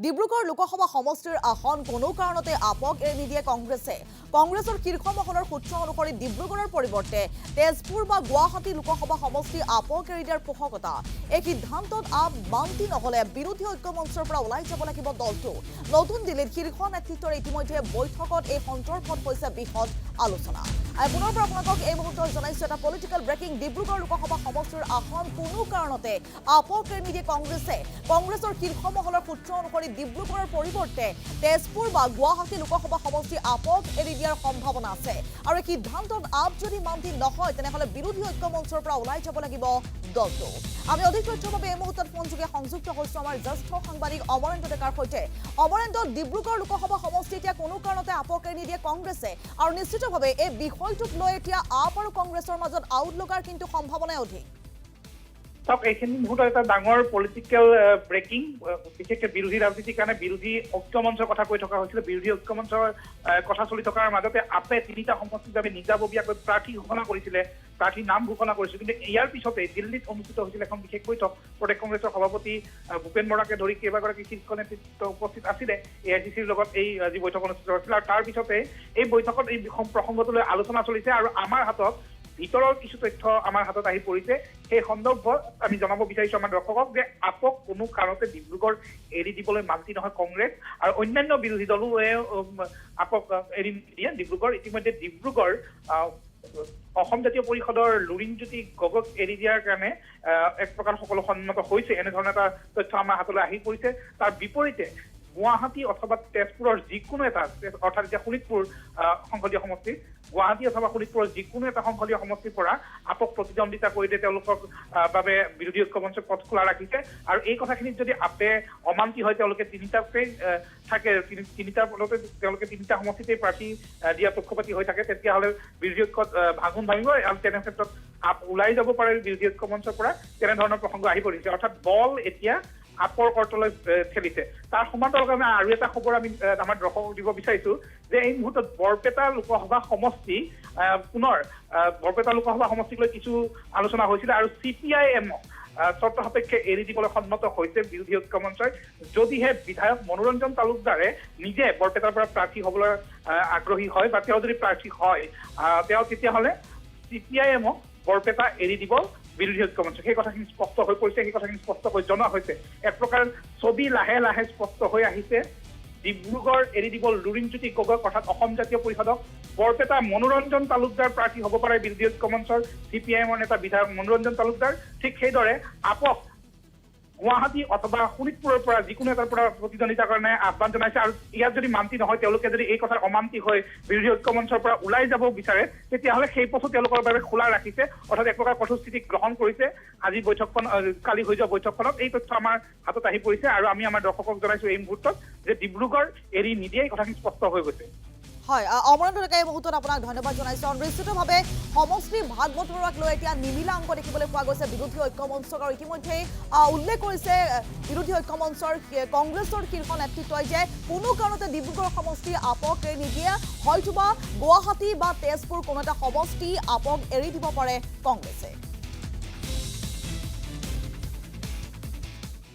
ডিব্ৰুগড় লোকসভা সমষ্টিৰ আসন কোনো কাৰণতে আপক এৰি নিদিয়ে কংগ্ৰেছে। কংগ্ৰেছৰ শীৰ্ষ মহলৰ সূত্ৰ অনুসৰি ডিব্ৰুগড়ৰ পৰিৱৰ্তে তেজপুৰ বা গুৱাহাটী লোকসভা সমষ্টি আপক এৰি দিয়াৰ পোষকতা। এই সিদ্ধান্তত আপ মান্তি নহলে বিৰোধী ঐক্য মঞ্চৰ পৰা ওলাই যাব লাগিব দলটো। নতুন দিল্লীত শীৰ্ষ নেতৃত্বৰ ইতিমধ্যে বৈঠকত এই সন্দৰ্ভত হৈছে বৃহৎ আলোচনা। পুনৰ পৰা আপোনালোকক এই মুহূৰ্তত জনাইছো এটা পলিটিকেল ব্ৰেকিং। ডিব্ৰুগড় লোকসভা সমষ্টিৰ আসন কোনো কাৰণতে আপক এৰি নিদিয়ে কংগ্ৰেছে। কংগ্ৰেছৰ শীৰ্ষ মহলৰ সূত্ৰ অনুসৰি ডিব্ৰুগড়ৰ পৰিৱৰ্তে তেজপুৰ বা গুৱাহাটী লোকসভা সমষ্টি আপক এৰি দিয়াৰ সম্ভাৱনা আছে। আৰু এই সিদ্ধান্তত আপ যদি মান্তি নহয় তেনেহলে বিৰোধী ঐক্য মঞ্চৰ পৰা ওলাই যাব লাগিব দলটো। আমি অধিক তথ্যৰ বাবে এই মুহূৰ্তত ফোনযোগে সংযুক্ত হৈছো আমাৰ জ্যেষ্ঠ সাংবাদিক অমৰেন্দ্ৰ ডেকাৰ সৈতে। অমৰেন্দ্ৰ, ডিব্ৰুগড় লোকসভা সমষ্টি এতিয়া কোনো কাৰণতে আপক এৰি নিদিয়ে কংগ্ৰেছে, আৰু নিশ্চিতভাৱে এই বিষয়টোক লৈ এতিয়া আপ আৰু কংগ্ৰেছৰ মাজত আউট লগাৰ কিন্তু সম্ভাৱনাই অধিক। এইখিনি মুহূৰ্তত এটা ডাঙৰ পলিটিকেল ব্ৰেকিং, বিশেষকৈ বিৰোধী ৰাজনীতিৰ কাৰণে বিৰোধী ঐক্য মঞ্চৰ কথা কৈ থকা হৈছিল। বিৰোধী ঐক্য মঞ্চৰ কথা চলি থকাৰ মাজতে আপে তিনিটা সমষ্টিৰ বাবে নিজাববীয়াকৈ প্ৰাৰ্থী ঘোষণা কৰিছিলে, প্ৰাৰ্থীৰ নাম ঘোষণা কৰিছিল। কিন্তু ইয়াৰ পিছতে দিল্লীত অনুষ্ঠিত হৈছিল এখন বিশেষ বৈঠক। প্ৰদেশ কংগ্ৰেছৰ সভাপতি ভূপেন বৰাকে ধৰি কেইবাগৰাকী শীৰ্ষ নেতৃত্ব উপস্থিত আছিলে। AICCৰ লগত এই আজি বৈঠক অনুষ্ঠিত হৈছিল, আৰু তাৰ পিছতে এই বৈঠকত এই প্ৰসংগটো লৈ আলোচনা চলিছে। আৰু আমাৰ হাতত ভিতৰৰ কিছু তথ্য আমাৰ হাতত আহি পৰিছে। সেই সন্দৰ্ভত আমি জনাব বিচাৰিছো আমাৰ দৰ্শকক যে আপক কোনো কাৰণতে ডিব্ৰুগড় এৰি দিবলৈ মান্তি নহয় কংগ্ৰেছ, আৰু অন্যান্য বিৰোধী দলো আপক এৰি নিদিয়ে ডিব্ৰুগড়। ইতিমধ্যে ডিব্ৰুগড় অসম জাতীয় পৰিষদৰ লুৰিণজ্যোতি গগৈক এৰি দিয়াৰ কাৰণে এক প্ৰকাৰ সকলো সন্মত হৈছে, এনেধৰণৰ এটা তথ্য আমাৰ হাতলৈ আহি পৰিছে। তাৰ বিপৰীতে গুৱাহাটী অথবা তেজপুৰৰ যিকোনো এটা, অৰ্থাৎ এতিয়া শোণিতপুৰ সংসদীয় সমষ্টি, গুৱাহাটী অথবা শোণিতপুৰৰ যিকোনো এটা সংসদীয় সমষ্টিৰ পৰা আপক প্ৰতিদ্বন্দ্বিতা কৰি দিয়ে তেওঁলোকৰ বাবে বিৰোধী ঐক্য মঞ্চ পথ খোলা ৰাখিছে। আৰু এই কথাখিনিত যদি আপে অমান্তি হয়, তেওঁলোকে তিনিটাকৈ থাকে, তিনিটাৰ ফলতে তেওঁলোকে তিনিটা সমষ্টিতেই প্ৰাৰ্থী দিয়া পক্ষপাতি হৈ থাকে, তেতিয়াহ'লে বিৰোধী ঐক্যত ভাঙোন ভাঙিব, আৰু তেনে ক্ষেত্ৰত আপ ওলাই যাব পাৰে বিৰোধী ঐক্য মঞ্চৰ পৰা। তেনেধৰণৰ প্ৰসংগ আহি পৰিছে, অৰ্থাৎ বল এতিয়া আপৰ কৰ্তলৈ ঠেলিছে। তাৰ সমান্তৰালভাৱে আৰু এটা খবৰ আমি আমাৰ দৰ্শকক দিব বিচাৰিছো যে এই মুহূৰ্তত বৰপেটা লোকসভা সমষ্টি পুনৰ বৰপেটা লোকসভা সমষ্টিক লৈ কিছু আলোচনা হৈছিলে, আৰু CPIM চৰ্ত সাপেক্ষে এৰি দিবলৈ সন্মত হৈছে বিৰোধী ঐক্য মঞ্চই। যদিহে বিধায়ক মনোৰঞ্জন তালুকদাৰে নিজে বৰপেটাৰ পৰা প্ৰাৰ্থী হবলৈ আগ্ৰহী হয়, বা তেওঁ যদি প্ৰাৰ্থী হয়, তেওঁ তেতিয়াহ'লে CPIMক বৰপেটা এৰি দিব বিৰোধী ঐক্য মঞ্চ। সেই কথাখিনি স্পষ্ট হৈ পৰিছে, সেই কথাখিনি স্পষ্টকৈ জনোৱা হৈছে। এক প্ৰকাৰ ছবি লাহে লাহে স্পষ্ট হৈ আহিছে। ডিব্ৰুগড় এৰি দিব লুৰিণজ্যোতি গগৈক, অৰ্থাৎ অসম জাতীয় পৰিষদক। বৰপেটা মনোৰঞ্জন তালুকদাৰ প্ৰাৰ্থী হ'ব পাৰে বিৰোধী ঐক্য মঞ্চৰ CPIMৰ নেতা বিধায়ক মনোৰঞ্জন তালুকদাৰ। ঠিক সেইদৰে আপক গুৱাহাটী অথবা শোণিতপুৰৰ পৰা যিকোনো এটাৰ পৰা প্ৰতিদ্বন্দ্বিতাৰ কাৰণে আহ্বান জনাইছে। আৰু ইয়াত যদি মান্তি নহয়, তেওঁলোকে যদি এই কথাৰ অমান্তি হৈ বিৰোধী ঐক্য মঞ্চৰ পৰা ওলাই যাব বিচাৰে, তেতিয়াহ'লে সেই পথো তেওঁলোকৰ বাবে খোলা ৰাখিছে, অৰ্থাৎ এক প্ৰকাৰ কঠোৰ স্থিতি গ্ৰহণ কৰিছে আজি বৈঠকখন, কালি হৈ যোৱা বৈঠকখনত। এই তথ্য আমাৰ হাতত আহি পৰিছে, আৰু আমি আমাৰ দৰ্শকক জনাইছো এই মুহূৰ্তত যে ডিব্ৰুগড় এৰি নিদিয়ে, এই কথাখিনি স্পষ্ট হৈ গৈছে। হয়, অমৰেন্দ্ৰ ডেকাই এই মুহূৰ্তত আপোনাক ধন্যবাদ জনাইছো। নিশ্চিতভাৱে সমষ্টি ভাগ বতৰুৱাক লৈ এতিয়া নিমিলা অংক দেখিবলৈ পোৱা গৈছে বিৰোধী ঐক্য মঞ্চক, আৰু ইতিমধ্যে উল্লেখ কৰিছে বিৰোধী ঐক্য মঞ্চৰ কংগ্ৰেছৰ শীৰ্ষ নেতৃত্বই যে কোনো কাৰণতে ডিব্ৰুগড় সমষ্টি আপক এৰি নিদিয়ে, হয়তোবা গুৱাহাটী বা তেজপুৰ কোনো এটা সমষ্টি আপক এৰি দিব পাৰে কংগ্ৰেছে।